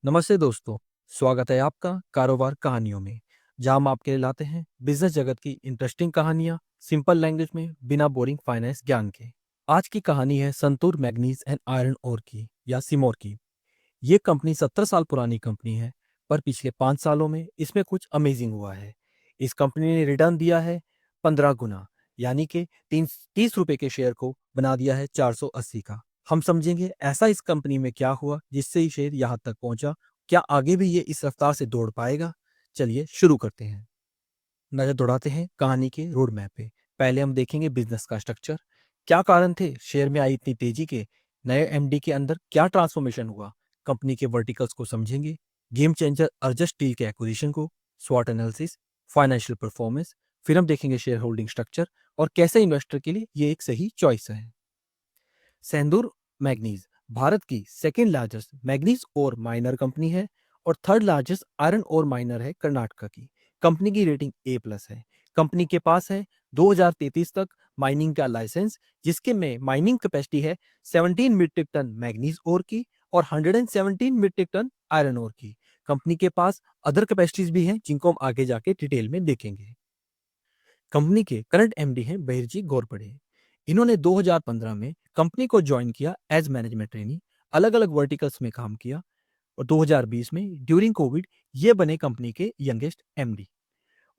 नमस्ते दोस्तों। स्वागत है आपका कारोबार कहानियों में, जहां हम आपके लिए लाते हैं बिजनेस जगत की इंटरेस्टिंग कहानियां सिंपल लैंग्वेज में, बिना बोरिंग फाइनेंस ज्ञान के। आज की कहानी है Sandur manganese and iron ore की या सिमोर की। ये कंपनी 70 साल पुरानी कंपनी है, पर पिछले 5 सालों में इसमें कुछ अमेजिंग हुआ है। इस कंपनी ने रिटर्न दिया है 15 गुना, यानी कि 30 रुपए के शेयर को बना दिया है 480 का। हम समझेंगे ऐसा इस कंपनी में क्या हुआ जिससे ये शेयर यहाँ तक पहुंचा। क्या आगे भी ये इस रफ्तार से दौड़ पाएगा? चलिए शुरू करते हैं। नजर दौड़ाते हैं कहानी के रोड मैप पे। पहले हम देखेंगे बिजनेस का स्ट्रक्चर। क्या कारण थे शेयर में आई इतनी तेजी के? नए एमडी के अंदर क्या ट्रांसफॉर्मेशन हुआ? कंपनी के वर्टिकल्स को समझेंगे। गेम चेंजर अर्जस स्टील के एक्विजिशन को, स्वॉट एनालिसिस, फाइनेंशियल परफॉर्मेंस। फिर हम देखेंगे शेयर होल्डिंग स्ट्रक्चर और कैसे इन्वेस्टर के लिए ये एक सही चॉइस है। सेंदूर मैग्नीज भारत की सेकेंड लार्जेस्ट मैग्नीज और माइनर कंपनी है और थर्ड लार्जेस्ट आयरन और माइनर है कर्नाटका की। कंपनी की रेटिंग ए प्लस है। कंपनी के पास है 2033 तक माइनिंग का लाइसेंस, जिसके में माइनिंग कैपेसिटी है 17 मीट्रिक टन मैग्नीज ओर की और 117 मीट्रिक टन आयरन ओर की। कंपनी के पास अदर कैपेसिटीज भी हैं, जिनको हम आगे जाके डिटेल में देखेंगे। कंपनी के करंट एमडी हैं बहिर्जी घोरपड़े। इन्होंने 2015 में कंपनी को ज्वाइन किया एज मैनेजमेंट ट्रेनी, अलग अलग वर्टिकल्स में काम किया और 2020 में ड्यूरिंग कोविड ये बने कंपनी के यंगेस्ट एमडी।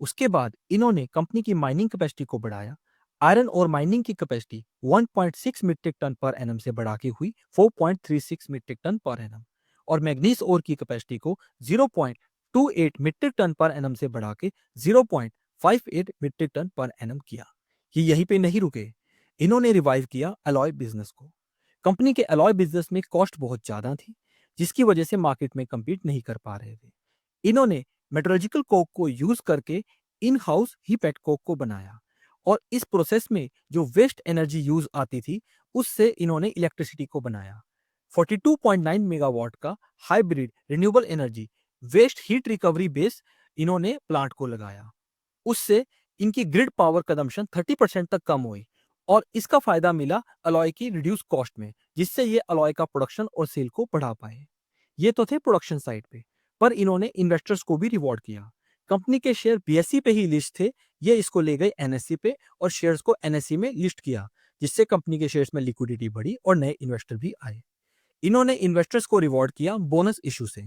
उसके बाद इन्होंने कंपनी की माइनिंग कैपेसिटी को बढ़ाया। आयरन और माइनिंग की capacity 1.6 metric ton per annum से बढ़ा के हुई 4.36 मीट्रिक टन पर एनम और मैग्नीज ओर की कैपेसिटी को 0.28 मीट्रिक टन पर एनम से बढ़ा के 0.58 मीट्रिक टन पर एनम किया। ये यहीं पे नहीं रुके, इन्होंने रिवाइव किया अलॉय बिजनेस को। कंपनी के अलॉय बिजनेस में कॉस्ट बहुत ज्यादा थी, जिसकी वजह से मार्केट में कम्पीट नहीं कर पा रहे थे। इन्होंने मेट्रोलॉजिकल कोक को यूज करके in house he pet coke को बनाया और इस प्रोसेस में जो वेस्ट एनर्जी यूज आती थी, उससे इन्होंने इलेक्ट्रिसिटी को बनाया। 42.9 मेगावाट का hybrid renewable energy waste heat recovery base इन्होंने प्लांट को लगाया। उससे इनकी ग्रिड पावर कंजम्पशन 30% तक कम हुई और इसका फायदा मिला अलॉय की रिड्यूस कॉस्ट में, जिससे ये अलॉय का प्रोडक्शन और सेल को बढ़ा पाए। ये तो थे प्रोडक्शन साइड पे, पर इन्होंने इन्वेस्टर्स को भी रिवॉर्ड किया। कंपनी के शेयर बीएसई पे ही लिस्ट थे, ये इसको ले गए एनएससी पे और शेयर्स को एनएससी में लिस्ट किया, जिससे कंपनी के शेयर्स में लिक्विडिटी बढ़ी और नए इन्वेस्टर भी आए। इन्होंने इन्वेस्टर्स को रिवॉर्ड किया बोनस इशू से।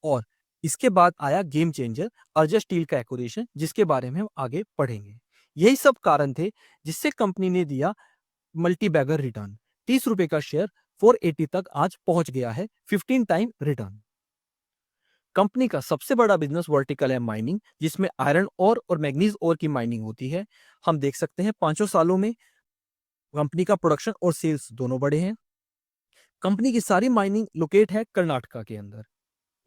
और इसके बाद आया गेम चेंजर अर्जस स्टील का एक्विजिशन, जिसके बारे में हम आगे पढ़ेंगे। यही सब कारण थे जिससे कंपनी ने दिया मल्टी बैगर रिटर्न। 30 रुपए का शेयर 480 तक आज पहुंच गया है, 15 टाइम रिटर्न। कंपनी का सबसे बड़ा बिजनेस वर्टिकल है माइनिंग, जिसमें आयरन और मैग्नीज ओर की माइनिंग होती है। हम देख सकते हैं 5 सालों में कंपनी का प्रोडक्शन और सेल्स दोनों बढ़े हैं। कंपनी की सारी माइनिंग लोकेट है कर्नाटका के अंदर।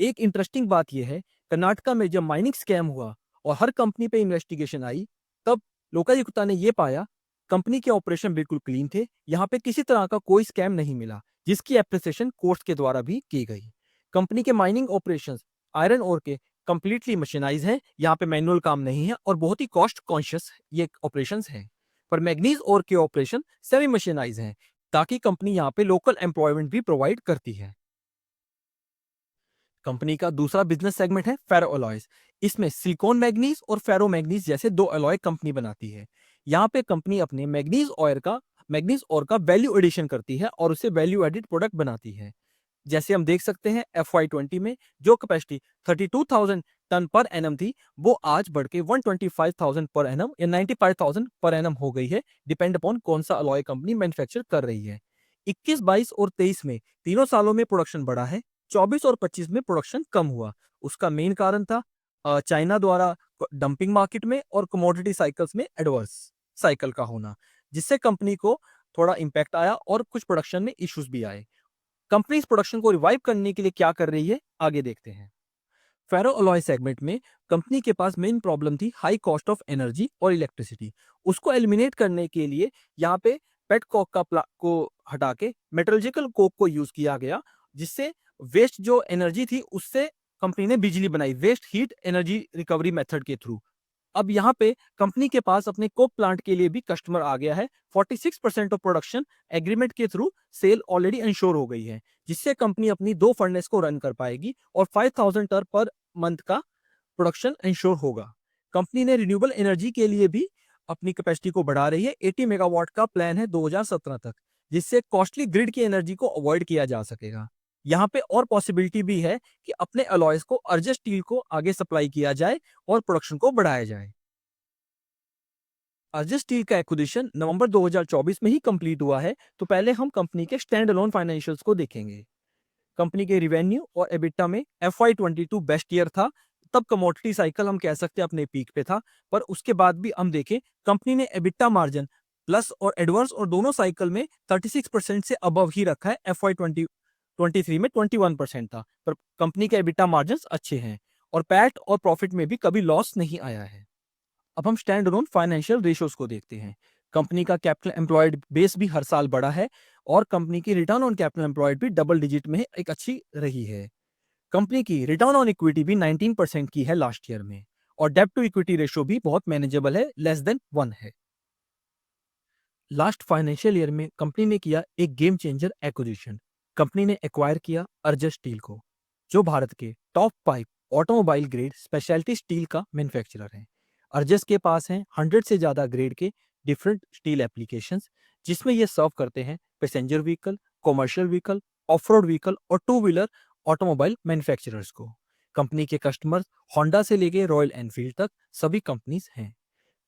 एक इंटरेस्टिंग बात यह है, कर्नाटका में जब माइनिंग स्कैम हुआ और हर कंपनी पे इन्वेस्टिगेशन आई, तब लोकायुक्ता ने यह पाया कंपनी के ऑपरेशन बिल्कुल क्लीन थे, यहाँ पे किसी तरह का कोई स्कैम नहीं मिला, जिसकी एप्रिसिएशन कोर्ट के द्वारा भी की गई। कंपनी के माइनिंग ऑपरेशंस आयरन ओर के कंप्लीटली मशीनाइज हैं, यहाँ पे मैनुअल काम नहीं है और बहुत ही कॉस्ट कॉन्शियस ये ऑपरेशंस हैं। पर मैग्नीज ओर के ऑपरेशन सेमी मशीनाइज हैं, ताकि कंपनी यहाँ पे लोकल एम्प्लॉयमेंट भी प्रोवाइड करती है। कंपनी का दूसरा बिजनेस सेगमेंट है फेरो अलॉयज। इसमें सिलिकॉन मैग्नीज और फेरो मैग्नीज जैसे दो अलॉय कंपनी बनाती है। यहाँ पे कंपनी अपने मैग्नीज और का वैल्यू एडिशन करती है और उसे वैल्यू एडिड प्रोडक्ट बनाती है। जैसे हम देख सकते हैं FY20 में जो कैपेसिटी 32,000 टन पर एनम थी, वो आज बढ़ के 125,000 पर एनम या 95,000 पर एनम हो गई है, डिपेंड अपॉन कौन सा अलॉय कंपनी मैन्युफैक्चर कर रही है। 21, 22 और 23 में तीनों सालों में प्रोडक्शन बढ़ा है। 24 और 25 में प्रोडक्शन कम हुआ। उसका मेन कारण था चाइना द्वारा डंपिंग मार्केट में और कमोडिटी साइकिल्स में एडवर्स साइकिल का होना, जिससे कंपनी को थोड़ा इंपैक्ट आया और कुछ प्रोडक्शन में इश्यूज भी आए। कंपनी इस प्रोडक्शन को रिवाइव करने के लिए क्या कर रही है, आगे देखते हैं। फेरो अलॉय सेगमेंट में कंपनी के पास मेन प्रॉब्लम थी हाई कॉस्ट ऑफ एनर्जी और इलेक्ट्रिसिटी। उसको एलिमिनेट करने के लिए यहाँ पे पेट कोक को हटा के मेटलर्जिकल कोक को यूज किया गया, जिससे वेस्ट जो एनर्जी थी उससे कंपनी ने बिजली बनाई, waste heat energy recovery method के थ्रू। अब यहाँ पे कंपनी के पास अपने कोक प्लांट के लिए भी कस्टमर आ गया है। 46% ऑफ प्रोडक्शन एग्रीमेंट के थ्रू सेल ऑलरेडी इंश्योर हो गई है, जिससे कंपनी अपनी 2 फर्नेस को रन कर पाएगी और 5000 टन पर मंथ का प्रोडक्शन इंश्योर होगा। कंपनी ने रिन्यूएबल एनर्जी के लिए भी अपनी कैपेसिटी को बढ़ा रही है। 80 मेगावाट का प्लान है 2017 तक, जिससे कॉस्टली ग्रिड की एनर्जी को अवॉइड किया जा सकेगा। यहाँ पे और पॉसिबिलिटी भी है कि अपने अलॉयज को अर्जस स्टील को आगे सप्लाई किया जाए और प्रोडक्शन को बढ़ाया जाए। अर्जस स्टील का एक्विजिशन नवंबर 2024 में ही कंप्लीट हुआ है, तो पहले हम कंपनी के स्टैंड अलोन फाइनेंशियल्स को देखेंगे। कंपनी के रिवेन्यू और एबिटा में FY22 बेस्ट ईयर था। तब कमोडिटी साइकिल हम कह सकते हैं अपने पीक पे था, पर उसके बाद भी हम देखें कंपनी ने एबिटा मार्जिन प्लस और एडवांस और दोनों साइकिल में 36% से अबव ही रखा है। FY23 में 21% था, पर कंपनी के एबिटा मार्जिन अच्छे हैं और पैट और प्रॉफिट में भी कभी लॉस नहीं आया है। अब हम स्टैंड अलोन फाइनेंशियल रेशियोज को देखते हैं। कंपनी का कैपिटल एम्प्लॉयड बेस भी हर साल बढ़ा है और कंपनी की रिटर्न ऑन कैपिटल एम्प्लॉयड भी डबल डिजिट में एक अच्छी रही है। कंपनी की रिटर्न ऑन इक्विटी भी 19% की है लास्ट ईयर में और डेब्ट टू इक्विटी रेशियो भी बहुत मैनेजेबल है, लेस देन 1 है। लास्ट फाइनेंशियल ईयर में कंपनी ने किया एक गेम चेंजर एक्विजिशन। कंपनी ने एक्वायर किया अर्जस स्टील को, जो भारत के top 5 automobile grade speciality steel का मैन्युफैक्चरर है। अर्जस के पास हैं 100 से ज्यादा ग्रेड के डिफरेंट स्टील एप्लीकेशंस, जिसमें ये सर्व करते हैं passenger vehicle, commercial vehicle, of road vehicle और टू व्हीलर ऑटोमोबाइल मैन्युफैक्चरर्स को। कंपनी के कस्टमर्स होंडा से लेके रॉयल एनफील्ड तक सभी कंपनीज हैं।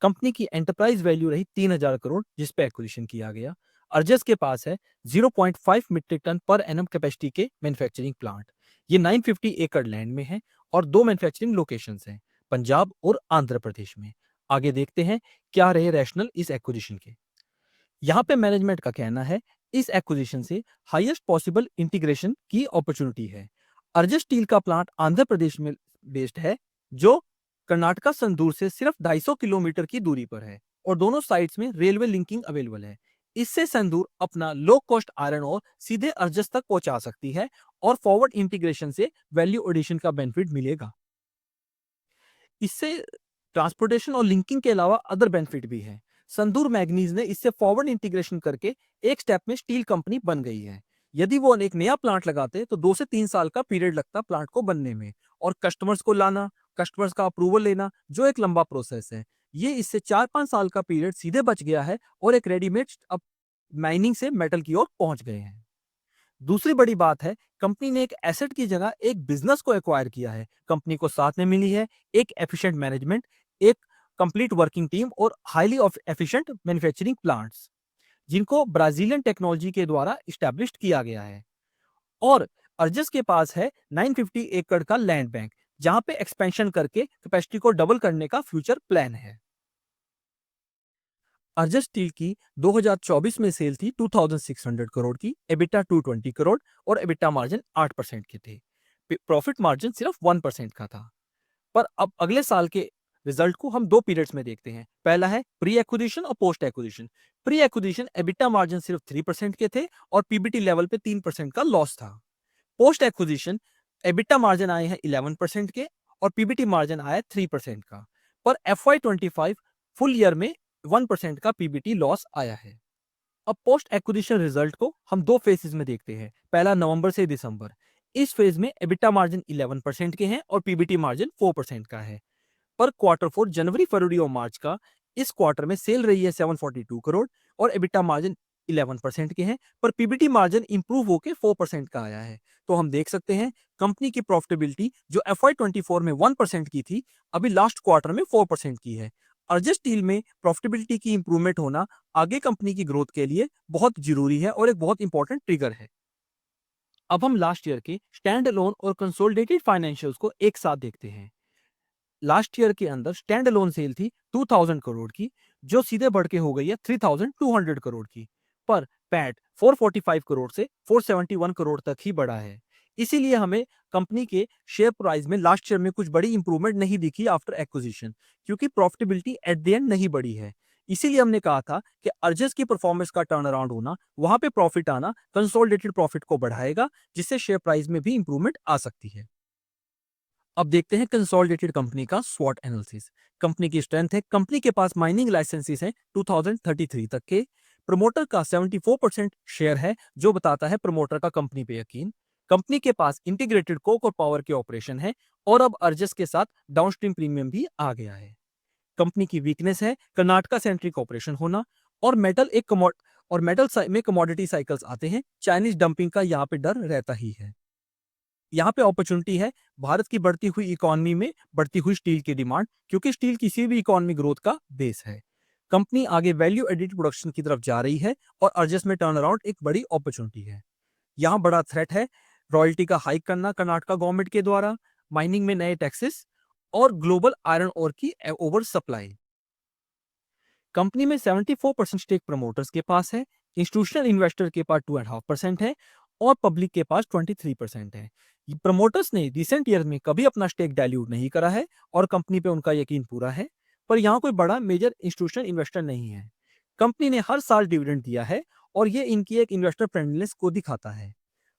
कंपनी की एंटरप्राइज वैल्यू रही 3000 करोड़, जिस पे एक्विजिशन किया गया। अर्जस के पास है 0.5 metric ton per annum capacity के मैन्युफैक्चरिंग प्लांट। ये 950 एकड़ लैंड में है और 2 मैन्युफैक्चरिंग लोकेशंस हैं, पंजाब और आंध्र प्रदेश में। आगे देखते हैं क्या रहे रैशनल इस एक्विजिशन के। यहाँ पे मैनेजमेंट का कहना है इस एक्विजिशन से हाईएस्ट पॉसिबल इंटीग्रेशन की अपॉर्चुनिटी है। अर्जस स्टील का प्लांट आंध्र प्रदेश में बेस्ड है, जो कर्नाटका संदूर से सिर्फ 250 किलोमीटर की दूरी पर है और दोनों साइड्स में रेलवे लिंकिंग अवेलेबल है। इससे संदूर अपना लो कॉस्ट आयरन और सीधे अर्जस तक पहुंचा सकती है और फॉरवर्ड इंटीग्रेशन से वैल्यू एडिशन का बेनिफिट मिलेगा। इससे ट्रांसपोर्टेशन और लिंकिंग के अलावा अदर बेनिफिट भी है। संदूर मैग्नीज ने इससे फॉरवर्ड इंटीग्रेशन करके एक स्टेप में स्टील कंपनी बन गई है। यदि वो एक नया प्लांट लगाते तो 2 से 3 साल का पीरियड लगता प्लांट को बनने में, और कस्टमर्स को लाना, कस्टमर्स का अप्रूवल लेना, जो एक लंबा प्रोसेस है। ये इससे 4-5 साल का पीरियड सीधे बच गया है और एक रेडीमेड अब माइनिंग से मेटल की ओर पहुंच गए हैं। दूसरी बड़ी बात है, कंपनी ने एक एसेट की जगह एक बिजनेस को एक्वायर किया है। कंपनी को साथ में मिली है एक एफिशिएंट मैनेजमेंट, एक कंप्लीट वर्किंग टीम और हाईली एफिशिएंट मैन्युफैक्चरिंग प्लांट्स, जिनको ब्राजीलियन टेक्नोलॉजी के द्वारा इस्टेब्लिश्ड किया गया है। और अर्जस के पास है 950 एकड़ का लैंड बैंक, जहां पे एक्सपेंशन करके कैपेसिटी को डबल करने का फ्यूचर प्लान है। अर्जस स्टील की 2024 में सेल थी 2600 करोड़ की, एबिटा 220 करोड़ और एबिटा मार्जिन 8% के थे। प्रॉफिट मार्जिन सिर्फ 1% का था। पर अब अगले साल के रिजल्ट को हम 2 पीरियड्स में देखते हैं। पहला है प्री एक्विजिशन और post acquisition. Pre acquisition EBITDA margin सिर्फ 3% के थे और पीबीटी लेवल पे 3% का लॉस था। पोस्ट एक्विजिशन एबिटा मार्जिन आए हैं 11% के और पीबीटी मार्जिन आया 3% का। पर FY25 फुल ईयर में 1% का पीबीटी लॉस आया है। अब पोस्ट एक्विजिशन रिजल्ट को हम 2 फेजेस में देखते हैं। पहला नवंबर से दिसंबर। इस फेज में एबिटा मार्जिन 11% के हैं और पीबीटी मार्जिन 4% का है। पर क्वार्टर 4 जनवरी, फरवरी और मार्च का, इस क्वार्टर में सेल रही है 742 करोड़ और एबिटा मार्जिन 11% के हैं, पर पीबीटी मार्जिन इंप्रूव होकर 4% का आया है। तो हम देख सकते हैं कंपनी की प्रॉफिटेबिलिटी जो FY24 में 1% की थी, अभी लास्ट क्वार्टर में 4% की है। अर्जस स्टील में प्रॉफिटेबिलिटी की इंप्रूवमेंट होना आगे कंपनी की ग्रोथ के लिए बहुत जरूरी है और एक बहुत इंपॉर्टेंट ट्रिगर है। अब हम लास्ट ईयर के स्टैंड अलोन और कंसोलिडेटेड फाइनेंशियल्स को एक साथ देखते हैं। लास्ट ईयर के अंदर स्टैंड अलोन सेल थी 2000 करोड़ की, जो सीधे बढ़ के हो गई है 3200 करोड़ की। पर पैट 445 करोड़ से 471 करोड़ तक ही बढ़ा है। इसीलिए हमें कंपनी के शेयर प्राइस में लास्ट ईयर में कुछ बड़ी इंप्रूवमेंट नहीं दिखी आफ्टर एक्विजिशन, क्योंकि प्रॉफिटेबिलिटी एट द एंड नहीं बढ़ी है। इसीलिए हमने कहा था कि अर्जस की परफॉर्मेंस का टर्न अराउंड होना, वहां पे प्रॉफिट आना कंसोलिडेटेड प्रॉफिट को बढ़ाएगा, जिससे शेयर प्राइस में भी इंप्रूवमेंट आ सकती है। अब देखते हैं कंसोलिडेटेड कंपनी का स्वॉट एनालिसिस। कंपनी की स्ट्रेंथ है, कंपनी के पास माइनिंग लाइसेंसेस हैं 2033 तक के। प्रमोटर का 74% शेयर है, जो बताता है प्रमोटर का कंपनी पे यकीन। कंपनी के पास इंटीग्रेटेड कोक और पावर के ऑपरेशन है और अब अर्जस के साथ डाउनस्ट्रीम प्रीमियम भी आ गया है। कंपनी की वीकनेस है कर्नाटका सेंट्रिक ऑपरेशन होना और मेटल में कमोडिटी साइकिल्स आते हैं। चाइनीज डंपिंग का यहाँ पे डर रहता ही है। यहाँ पे अपॉर्चुनिटी है भारत की बढ़ती हुई इकोनॉमी में बढ़ती हुई स्टील की डिमांड, क्योंकि स्टील किसी भी इकोनॉमी ग्रोथ का बेस है। कंपनी आगे वैल्यू एडिड प्रोडक्शन की तरफ जा रही है और अर्जस में टर्न अराउंड एक बड़ी अपॉर्चुनिटी है। यहाँ बड़ा थ्रेट है रॉयल्टी का हाइक करना कर्नाटका गवर्नमेंट के द्वारा, माइनिंग में नए टैक्सेस और ग्लोबल आयरन ओर की ओवर सप्लाई। कंपनी में 74% स्टेक प्रमोटर्स के पास है, इंस्टीट्यूशनल इन्वेस्टर के पास 2.5% है और पब्लिक के पास 23% है। प्रमोटर्स ने रिसेंट ईयर में कभी अपना स्टेक डाइल्यूट नहीं करा है और कंपनी पे उनका यकीन पूरा है, पर यहाँ कोई बड़ा मेजर इंस्टीट्यूशनल इन्वेस्टर नहीं है। कंपनी ने हर साल डिविडेंड दिया है और ये इनकी एक इन्वेस्टर फ्रेंडलीनेस को दिखाता है।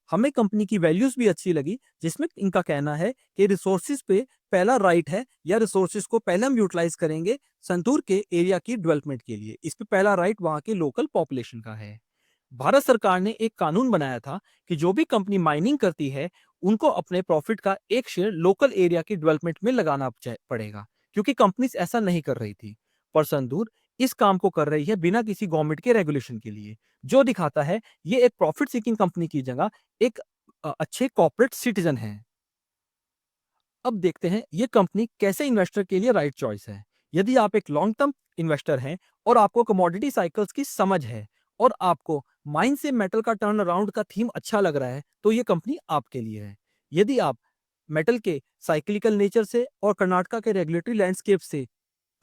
हमें कंपनी की वैल्यूज भी अच्छी लगी, जिसमें इनका कहना है कि रिसोर्सेज पे पहला राइट है या रिसोर्सेज को पहले हम यूटिलाइज करेंगे संतूर के एरिया की डेवलपमेंट के लिए। इस पे पहला राइट वहां के लोकल पॉपुलेशन का है। भारत सरकार ने एक कानून बनाया था कि जो भी कंपनी माइनिंग करती है उनको अपने प्रॉफिट का एक शेयर लोकल एरिया की डेवलपमेंट में लगाना पड़ेगा, क्योंकि कंपनीज ऐसा नहीं कर रही थी। पर संदूर इस काम को कर रही है बिना किसी गवर्नमेंट के रेगुलेशन के लिए, जो दिखाता है ये एक प्रॉफिट सीकिंग कंपनी की जगह एक अच्छे कॉर्पोरेट सिटीजन है। अब देखते हैं ये कंपनी कैसे इन्वेस्टर के लिए राइट चॉइस है। यदि आप एक लॉन्ग टर्म इन्वेस्टर हैं और आपको कमोडिटी साइकिल्स की समझ है और आपको माइन से मेटल का टर्न अराउंड का थीम अच्छा लग रहा है, तो ये कंपनी आपके लिए है। यदि आप मेटल के साइक्लिकल नेचर से और कर्नाटका के रेगुलेटरी लैंडस्केप से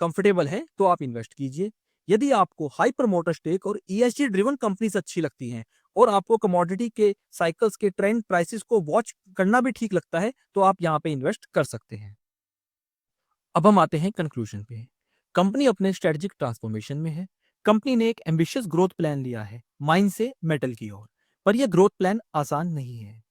कंफर्टेबल हैं, तो आप इन्वेस्ट कीजिए। यदि आपको हाई प्रमोटर स्टेक और ईएसजी ड्रिवन कंपनीज अच्छी लगती हैं और आपको कमोडिटी के साइकिल्स के ट्रेंड प्राइसेस को वॉच करना भी ठीक लगता है, तो आप यहाँ पे इन्वेस्ट कर सकते हैं। अब हम आते हैं कंक्लूजन पे। कंपनी अपने स्ट्रेटेजिक ट्रांसफॉर्मेशन में है। कंपनी ने एक एम्बिशियस ग्रोथ प्लान लिया है माइन से मेटल की ओर, पर यह ग्रोथ प्लान आसान नहीं है।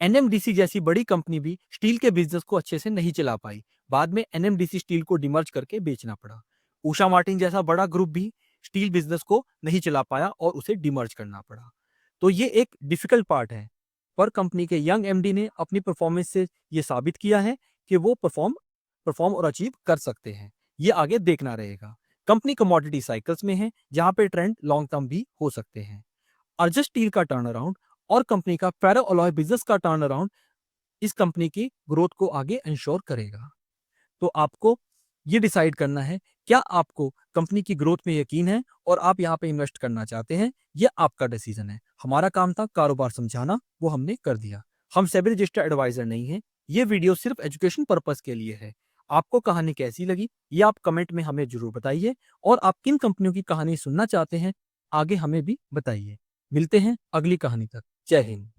एनएमडीसी जैसी बड़ी कंपनी भी स्टील के बिजनेस को अच्छे से नहीं चला पाई। बाद में एनएमडीसी स्टील को डिमर्ज करके बेचना पड़ा। उषा मार्टिन जैसा बड़ा ग्रुप भी स्टील बिजनेस को नहीं चला पाया और उसे डिमर्ज करना पड़ा। तो ये एक डिफिकल्ट पार्ट है, पर कंपनी के यंग एमडी ने अपनी परफॉर्मेंस से ये साबित किया है कि वो परफॉर्म और अचीव कर सकते हैं। ये आगे देखना रहेगा। कंपनी कमोडिटी साइकिल्स में है, जहां पे ट्रेंड लॉन्ग टर्म भी हो सकते हैं। अर्जस स्टील का टर्न अराउंड और कंपनी का फेरो अलॉय बिजनेस का टर्न अराउंड इस कंपनी की ग्रोथ को आगे इंश्योर करेगा। तो आपको ये डिसाइड करना है, क्या आपको कंपनी की ग्रोथ में यकीन है और आप यहाँ पे इन्वेस्ट करना चाहते हैं। ये आपका डिसीजन है। हमारा काम था कारोबार समझाना, वो हमने कर दिया। हम सेबी रजिस्टर्ड एडवाइजर नहीं है। ये वीडियो सिर्फ एजुकेशन पर्पस के लिए है। आपको कहानी कैसी लगी ये आप कमेंट में हमें जरूर बताइए और आप किन कंपनियों की कहानी सुनना चाहते हैं आगे हमें भी बताइए। मिलते हैं अगली कहानी तक। जय हिंद।